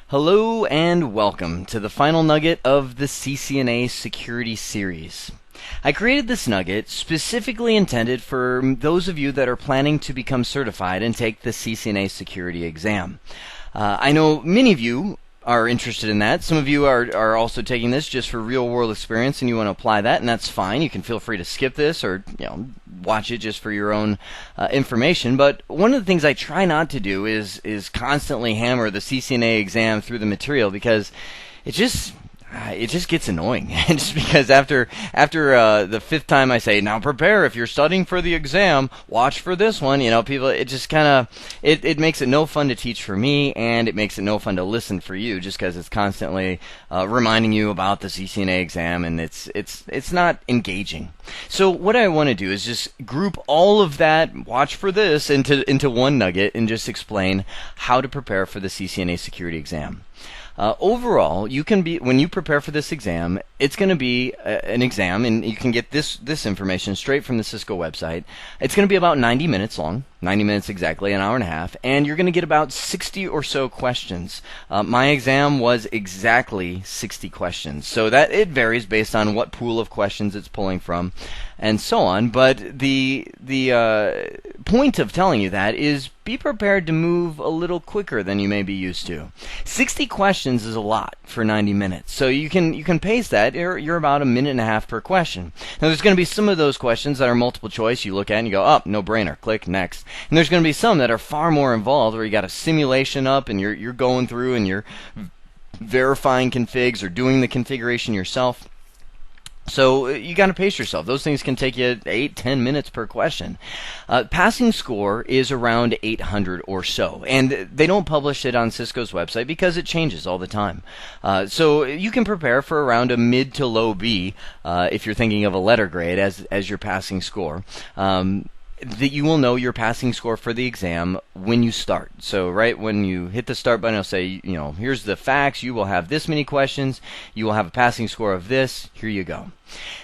Hello and welcome to the final nugget of the CCNA Security series. I created this nugget specifically intended for those of you that are planning to become certified and take the CCNA Security exam. I know many of you are interested in that. Some of you are also taking this just for real world experience and you want to apply that, and that's fine. You can feel free to skip this or watch it just for your own information. But one of the things I try not to do is constantly hammer the CCNA exam through the material, because it just gets annoying. Just because after the fifth time I say, now prepare, if you're studying for the exam, watch for this one, people, it just kind of, it makes it no fun to teach for me, and it makes it no fun to listen for you, just because it's constantly reminding you about the CCNA exam, and it's not engaging. So what I want to do is just group all of that, watch for this, into one nugget, and just explain how to prepare for the CCNA Security exam. Overall, when you prepare for this exam, it's going to be an exam, and you can get this information straight from the Cisco website. It's going to be about 90 minutes long, 90 minutes exactly, an hour and a half, and you're going to get about 60 or so questions. My exam was exactly 60 questions, so that it varies based on what pool of questions it's pulling from, and so on. But the point of telling you that is be prepared to move a little quicker than you may be used to. 60 questions is a lot for 90 minutes, so you can pace that. You're about a minute and a half per question. Now there's going to be some of those questions that are multiple choice. You look at and you go, oh, no brainer, click next. And there's going to be some that are far more involved, where you got a simulation up and you're going through and you're verifying configs or doing the configuration yourself. So you got to pace yourself. Those things can take you 8-10 minutes per question. Passing score is around 800 or so, and they don't publish it on Cisco's website because it changes all the time. So you can prepare for around a mid to low B if you're thinking of a letter grade as your passing score. That you will know your passing score for the exam when you start. So right when you hit the start button, it'll say, here's the facts. You will have this many questions. You will have a passing score of this. Here you go.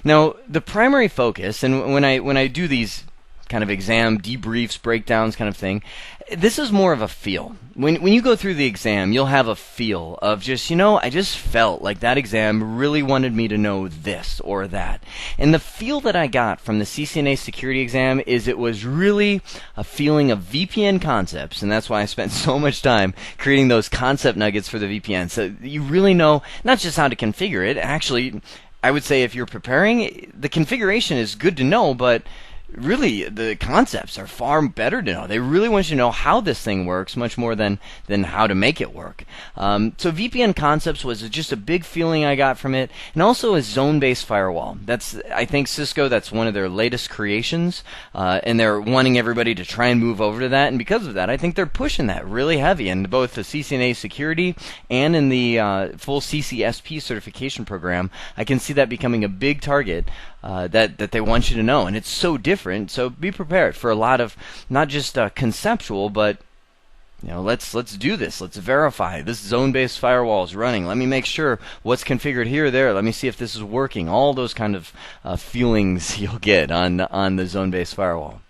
Now, the primary focus, and when I do these kind of exam debriefs, breakdowns kind of thing, this is more of a feel. When you go through the exam, you'll have a feel of just, I just felt like that exam really wanted me to know this or that. And the feel that I got from the CCNA Security exam is it was really a feeling of VPN concepts, and that's why I spent so much time creating those concept nuggets for the VPN. So you really know not just how to configure it. Actually, I would say if you're preparing, the configuration is good to know, but really, the concepts are far better to know. They really want you to know how this thing works, much more than how to make it work. So VPN concepts was just a big feeling I got from it, and also a zone-based firewall. I think Cisco, that's one of their latest creations, and they're wanting everybody to try and move over to that. And because of that, I think they're pushing that really heavy in both the CCNA Security and in the full CCSP certification program. I can see that becoming a big target that they want you to know, and it's so different. So be prepared for a lot of not just conceptual, but let's do this. Let's verify this zone-based firewall is running. Let me make sure what's configured here or there. Let me see if this is working. All those kind of feelings you'll get on the zone-based firewall.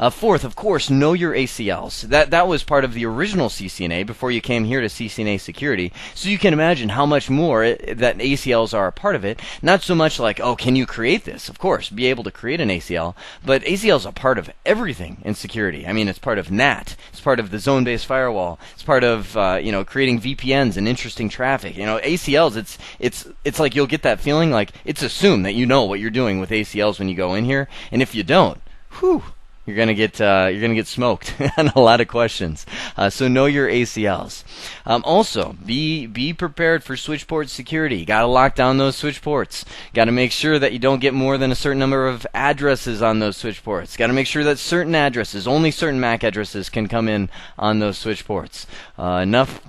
Fourth, of course, know your ACLs. That was part of the original CCNA before you came here to CCNA Security. So you can imagine how much more that ACLs are a part of it. Not so much like, oh, can you create this? Of course, be able to create an ACL. But ACLs are part of everything in security. I mean, it's part of NAT. It's part of the zone-based firewall. It's part of creating VPNs and interesting traffic. ACLs. It's like you'll get that feeling like it's assumed that you know what you're doing with ACLs when you go in here, and if you don't, whew. You're gonna get smoked on a lot of questions. So know your ACLs. Also, be prepared for switchport security. You gotta lock down those switchports. Gotta make sure that you don't get more than a certain number of addresses on those switchports. Gotta make sure that certain addresses, only certain MAC addresses, can come in on those switchports. Enough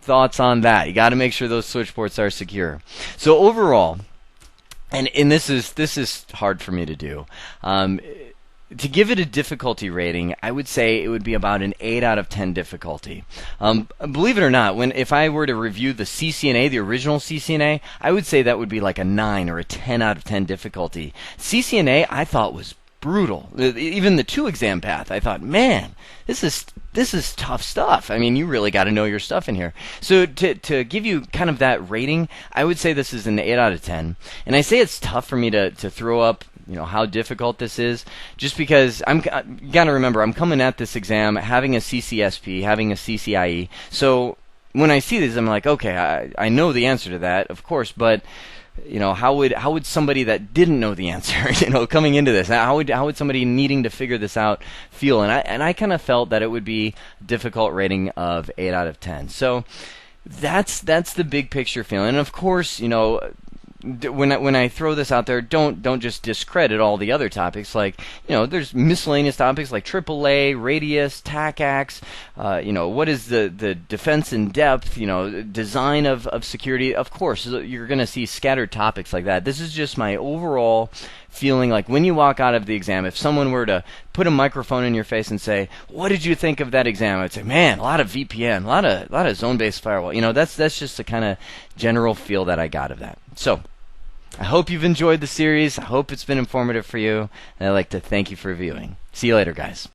thoughts on that. You gotta make sure those switchports are secure. So overall, and this is hard for me to do. To give it a difficulty rating, I would say it would be about an 8 out of 10 difficulty. Believe it or not, if I were to review the CCNA, the original CCNA, I would say that would be like a 9 or a 10 out of 10 difficulty. CCNA I thought was brutal. Even the 2 exam path, I thought, man, this is this is tough stuff. I mean, you really got to know your stuff in here. So to give you kind of that rating, I would say this is an 8 out of 10. And I say it's tough for me to throw up, how difficult this is, just because you got to remember, I'm coming at this exam having a CCSP, having a CCIE. So when I see this, I'm like, okay, I know the answer to that, of course, but how would somebody that didn't know the answer, coming into this, how would somebody needing to figure this out feel? And I kind of felt that it would be a difficult rating of 8 out of 10. So that's the big picture feeling. And of course, when I throw this out there, don't just discredit all the other topics. Like, there's miscellaneous topics like AAA, radius, TACAX, what is the defense in depth, design of security. Of course, you're going to see scattered topics like that. This is just my overall feeling. Like, when you walk out of the exam, if someone were to put a microphone in your face and say, "What did you think of that exam?" I'd say, "Man, a lot of VPN, a lot of zone-based firewall." That's just the kind of general feel that I got of that. So I hope you've enjoyed the series. I hope it's been informative for you, and I'd like to thank you for viewing. See you later, guys.